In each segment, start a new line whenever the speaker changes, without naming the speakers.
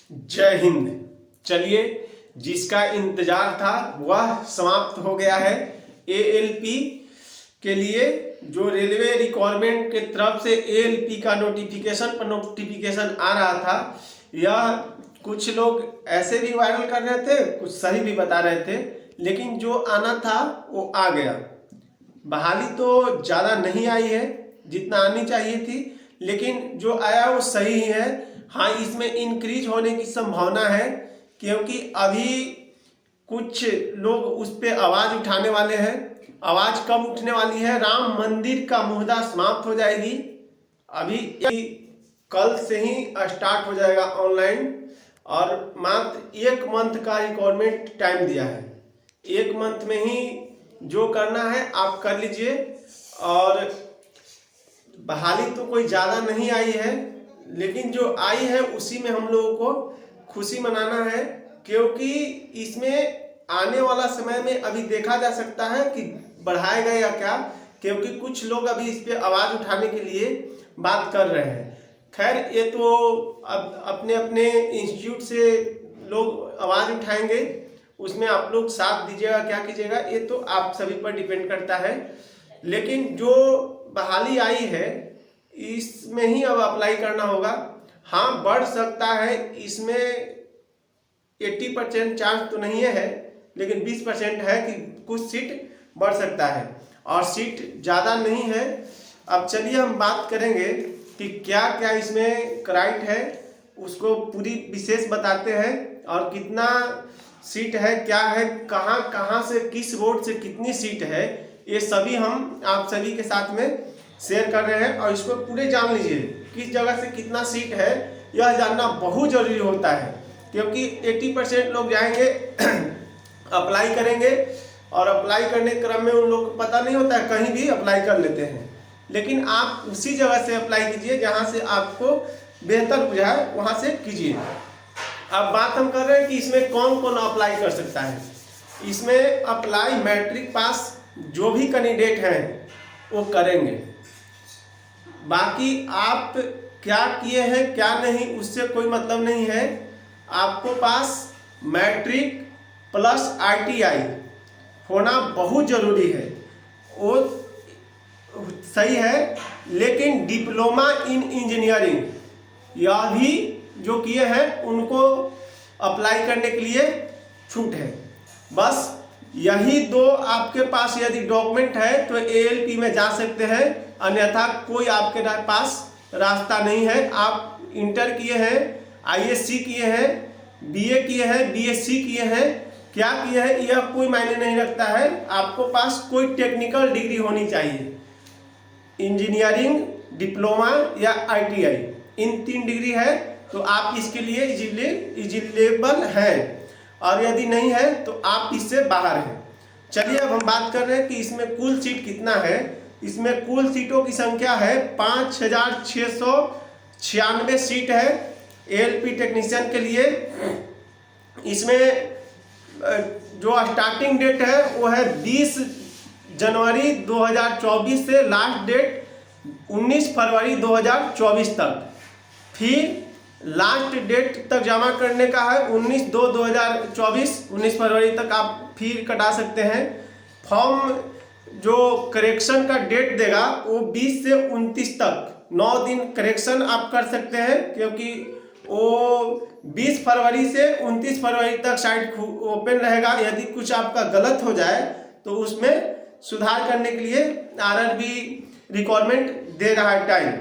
जय हिंद। चलिए, जिसका इंतजार था वह समाप्त हो गया है। एएलपी के लिए जो रेलवे रिक्वायरमेंट के तरफ से एएलपी का नोटिफिकेशन आ रहा था, यह कुछ लोग ऐसे भी वायरल कर रहे थे, कुछ सही भी बता रहे थे, लेकिन जो आना था वो आ गया। बहाली तो ज़्यादा नहीं आई है जितना आनी चाहिए थी, लेकिन जो आया वो सही ही है। हाँ, इसमें इंक्रीज होने की संभावना है, क्योंकि अभी कुछ लोग उस पर आवाज़ उठाने वाले हैं। आवाज़ कब उठने वाली है? राम मंदिर का मुहदा समाप्त हो जाएगी। अभी कल से ही स्टार्ट हो जाएगा ऑनलाइन, और मात्र 1 मंथ का रिक्वायरमेंट टाइम दिया है। 1 मंथ में ही जो करना है आप कर लीजिए। और बहाली तो कोई ज़्यादा नहीं आई है, लेकिन जो आई है उसी में हम लोगों को खुशी मनाना है, क्योंकि इसमें आने वाला समय में अभी देखा जा सकता है कि बढ़ाएगा या क्या, क्योंकि कुछ लोग अभी इस पर आवाज़ उठाने के लिए बात कर रहे हैं। खैर, ये तो अब अपने अपने इंस्टीट्यूट से लोग आवाज़ उठाएंगे, उसमें आप लोग साथ दीजिएगा क्या कीजिएगा ये तो आप सभी पर डिपेंड करता है। लेकिन जो बहाली आई है इसमें ही अब अप्लाई करना होगा। हाँ, बढ़ सकता है, इसमें 80% चांस तो नहीं है, लेकिन 20% है कि कुछ सीट बढ़ सकता है, और सीट ज़्यादा नहीं है। अब चलिए हम बात करेंगे कि क्या क्या इसमें क्राइट है, उसको पूरी विशेष बताते हैं, और कितना सीट है, क्या है, कहाँ कहाँ से किस रोड से कितनी सीट है, ये सभी हम आप सभी के साथ में शेयर कर रहे हैं। और इसको पूरे जान लीजिए, किस जगह से कितना सीट है, यह जानना बहुत ज़रूरी होता है, क्योंकि 80% लोग जाएंगे अप्लाई करेंगे, और अप्लाई करने के क्रम में उन लोग को पता नहीं होता है, कहीं भी अप्लाई कर लेते हैं। लेकिन आप उसी जगह से अप्लाई कीजिए जहाँ से आपको बेहतर बुझाए, वहाँ से कीजिए। अब बात हम कर रहे हैं कि इसमें कौन कौन अप्लाई कर सकता है। इसमें अप्लाई मैट्रिक पास जो भी कैंडिडेट हैं वो करेंगे। बाकी आप क्या किए हैं क्या नहीं उससे कोई मतलब नहीं है। आपको पास मैट्रिक प्लस ITI होना बहुत ज़रूरी है, वो सही है। लेकिन डिप्लोमा इन इंजीनियरिंग यह भी जो किए हैं उनको अप्लाई करने के लिए छूट है। बस यही 2 आपके पास यदि डॉक्यूमेंट है तो ALP में जा सकते हैं, अन्यथा कोई आपके पास रास्ता नहीं है। आप इंटर किए हैं, ISC किए हैं, BA किए हैं, BSc किए हैं, क्या किए हैं यह कोई मायने नहीं रखता है। आपको पास कोई टेक्निकल डिग्री होनी चाहिए, इंजीनियरिंग, डिप्लोमा या ITI, इन 3 डिग्री है तो आप इसके लिए एलिजिबल हैं, और यदि नहीं है तो आप इससे बाहर हैं। चलिए, अब हम बात कर रहे हैं कि इसमें कुल सीट कितना है। इसमें कुल सीटों की संख्या है 5696 सीट है ALP टेक्नीशियन के लिए। इसमें जो स्टार्टिंग डेट है वो है 20 जनवरी 2024 से लास्ट डेट 19 फरवरी 2024 तक। फिर लास्ट डेट तक जमा करने का है 19/2/2024, 19 फरवरी तक आप फिर कटा सकते हैं। फॉर्म जो करेक्शन का डेट देगा वो 20 से 29 तक 9 दिन करेक्शन आप कर सकते हैं, क्योंकि वो 20 फरवरी से 29 फरवरी तक साइट ओपन रहेगा। यदि कुछ आपका गलत हो जाए तो उसमें सुधार करने के लिए RRB रिक्वायरमेंट दे रहा है टाइम।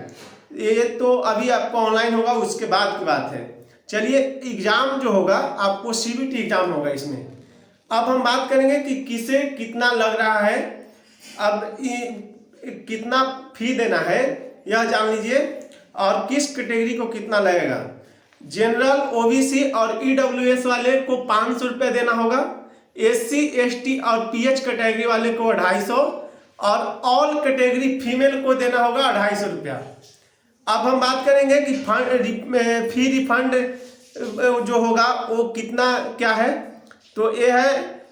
ये तो अभी आपका ऑनलाइन होगा, उसके बाद की बात है। चलिए, एग्ज़ाम जो होगा आपको CBT एग्ज़ाम होगा इसमें। अब हम बात करेंगे कि किसे कितना लग रहा है। अब कितना फी देना है यह जान लीजिए, और किस कैटेगरी को कितना लगेगा। जनरल, OBC और EWS वाले को 500 रुपये देना होगा। SC ST और PH कैटेगरी वाले को 250, और ऑल कैटेगरी फीमेल को देना होगा 250 रुपया। अब हम बात करेंगे कि फी रिफंड जो होगा वो कितना क्या है। तो ये है,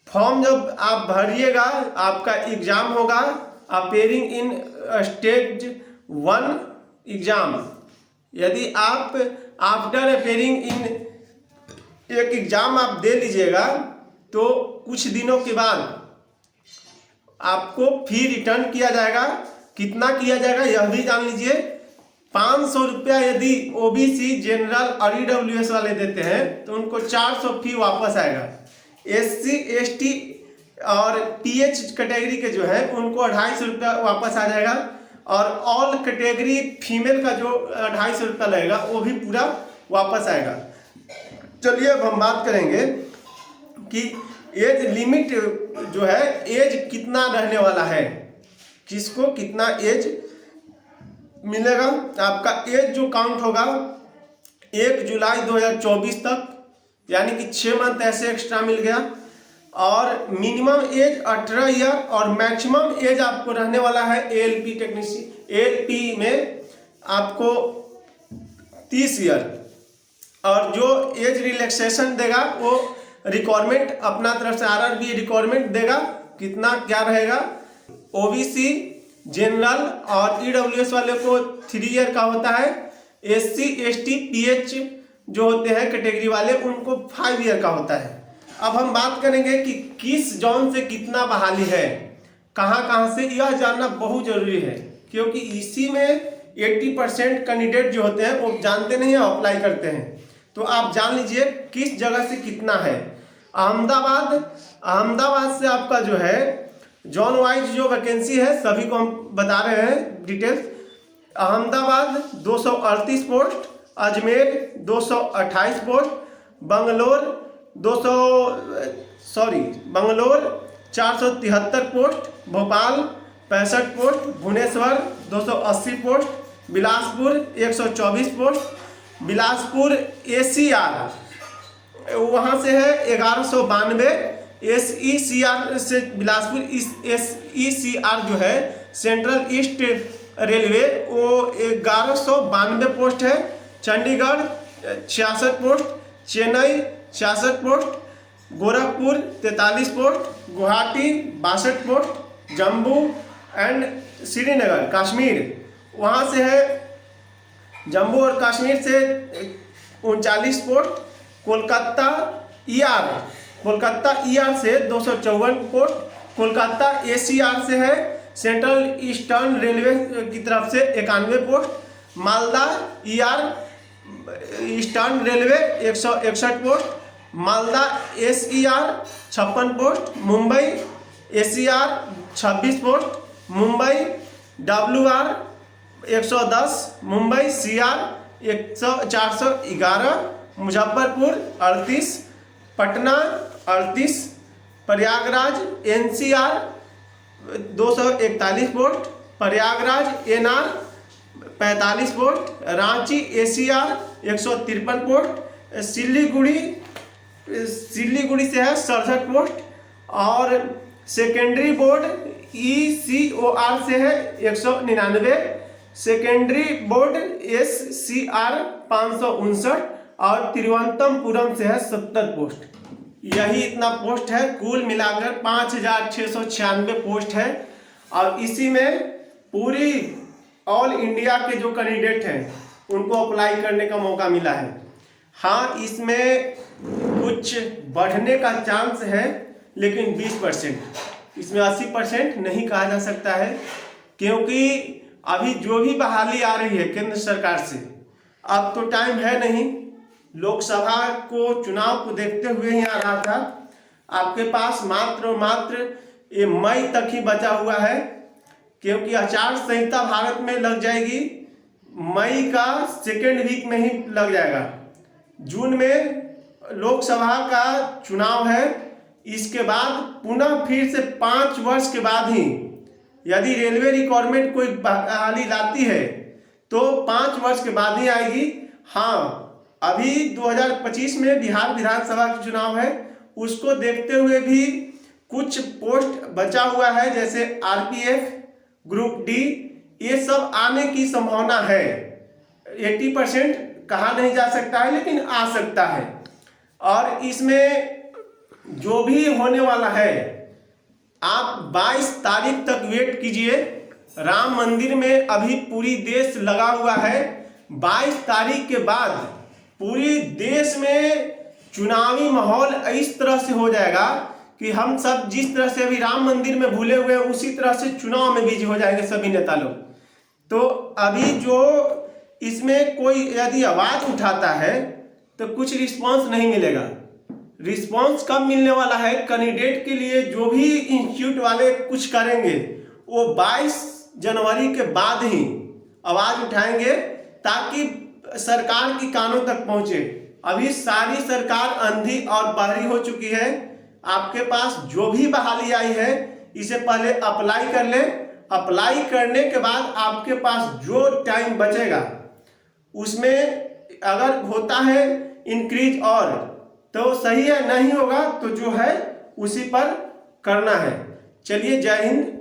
फॉर्म जब आप भरिएगा, आपका एग्ज़ाम होगा अपेयरिंग इन स्टेज 1 एग्ज़ाम। यदि आप आफ्टर अपेयरिंग इन, एक एग्जाम आप दे लीजिएगा तो कुछ दिनों के बाद आपको फी रिटर्न किया जाएगा। कितना किया जाएगा यह भी जान लीजिए। 500 रुपया यदि ओबीसी, जनरल और ईडब्ल्यूएस वाले देते हैं तो उनको 400 फी वापस आएगा। एससी एसटी और पीएच कैटेगरी के जो है उनको 250 रुपया वापस आ जाएगा, और ऑल कैटेगरी फीमेल का जो 250 रुपया लगेगा वो भी पूरा वापस आएगा। चलिए अब हम बात करेंगे कि एज लिमिट जो है, एज कितना रहने वाला है, किसको कितना एज मिलेगा। आपका एज जो काउंट होगा 1 जुलाई 2024 तक, यानी कि 6 मंथ ऐसे एक्स्ट्रा मिल गया, और मिनिमम एज 18 ईयर और मैक्सिमम एज आपको रहने वाला है एएलपी टेक्नीशियन, एएलपी में आपको 30 ईयर। और जो एज रिलैक्सेशन देगा वो रिक्वायरमेंट अपना तरफ से आरआरबी रिक्वायरमेंट देगा, कितना क्या रहेगा। ओबीसी, जनरल और ईडब्ल्यूएस वाले को 3 ईयर का होता है। एससी एसटी पीएच जो होते हैं कैटेगरी वाले उनको 5 ईयर का होता है। अब हम बात करेंगे कि किस जोन से कितना बहाली है, कहाँ से, यह जानना बहुत जरूरी है, क्योंकि इसी में 80% कैंडिडेट जो होते हैं वो जानते नहीं है, अप्लाई करते हैं। तो आप जान लीजिए किस जगह से कितना है। अहमदाबाद से आपका जो है जोन वाइज जो वैकेंसी है सभी को हम बता रहे हैं details. Ahmedabad 238 post, Ajmer 228 post, Bangalore 473 post, Bhopal 65 post, Bhubaneswar 280 post, Bilaspur 124 post, Bilaspur ACR वहाँ से है 1192, एसईसीआर से बिलासपुर एसईसीआर जो है सेंट्रल ईस्ट रेलवे वो 1192 पोस्ट है, Chandigarh 66 post, Chennai 66 post, Gorakhpur 43 post, Guwahati 62 post, Jammu and Srinagar Kashmir वहाँ से है, जम्मू और कश्मीर से 39 पोस्ट, कोलकाता ईआर से 254 पोस्ट, कोलकाता एसीआर से है सेंट्रल ईस्टर्न रेलवे की तरफ से 91 post, Malda ER eastern railway 161 post, Malda SER 56 post, Mumbai ACR 26 post, Mumbai WR 110, Mumbai CR 411, Muzaffarpur 38, Patna 38, Prayagraj NCR 241 post, Prayagraj NR 45 post, Ranchi ACR 153 post, Siliguri से है 67 पोस्ट, और सेकेंडरी बोर्ड ईसीओआर से है 199, सेकेंडरी बोर्ड एससीआर 559, और तिरुवनंतपुरम से है 70 पोस्ट। यही इतना पोस्ट है, कुल मिलाकर 5696 पोस्ट है। और इसी में पूरी ऑल इंडिया के जो कैंडिडेट हैं उनको अप्लाई करने का मौका मिला है। हाँ, इसमें कुछ बढ़ने का चांस है, लेकिन 20%, इसमें 80% नहीं कहा जा सकता है, क्योंकि अभी जो भी बहाली आ रही है केंद्र सरकार से, अब तो टाइम है नहीं, लोकसभा को चुनाव को देखते हुए ही आ रहा था। आपके पास मात्र और मात्र ये मई तक ही बचा हुआ है, क्योंकि आचार संहिता भारत में लग जाएगी मई का सेकेंड वीक में ही लग जाएगा। जून में लोकसभा का चुनाव है, इसके बाद पुनः फिर से 5 वर्ष के बाद ही यदि रेलवे रिक्वायरमेंट कोई बहाली लाती है तो 5 वर्ष के बाद ही आएगी। हाँ, अभी 2025 में बिहार विधानसभा का चुनाव है, उसको देखते हुए भी कुछ पोस्ट बचा हुआ है, जैसे आरपीएफ, ग्रुप डी, ये सब आने की संभावना है। 80% कहा नहीं जा सकता है, लेकिन आ सकता है। और इसमें जो भी होने वाला है, आप 22 तारीख तक वेट कीजिए। राम मंदिर में अभी पूरी देश लगा हुआ है। 22 तारीख के बाद पूरी देश में चुनावी माहौल इस तरह से हो जाएगा कि हम सब जिस तरह से अभी राम मंदिर में भूले हुए हैं उसी तरह से चुनाव में बिजी हो जाएंगे सभी नेता लोग। तो अभी जो इसमें कोई यदि आवाज उठाता है तो कुछ रिस्पांस नहीं मिलेगा। रिस्पांस कब मिलने वाला है? कैंडिडेट के लिए जो भी इंस्टीट्यूट वाले कुछ करेंगे वो 22 जनवरी के बाद ही आवाज उठाएंगे ताकि सरकार की कानों तक पहुंचे। अभी सारी सरकार अंधी और बहरी हो चुकी है। आपके पास जो भी बहाली आई है इसे पहले अप्लाई कर ले। अप्लाई करने के बाद आपके पास जो टाइम बचेगा उसमें अगर होता है इंक्रीज और तो सही है, नहीं होगा तो जो है उसी पर करना है। चलिए, जय हिंद।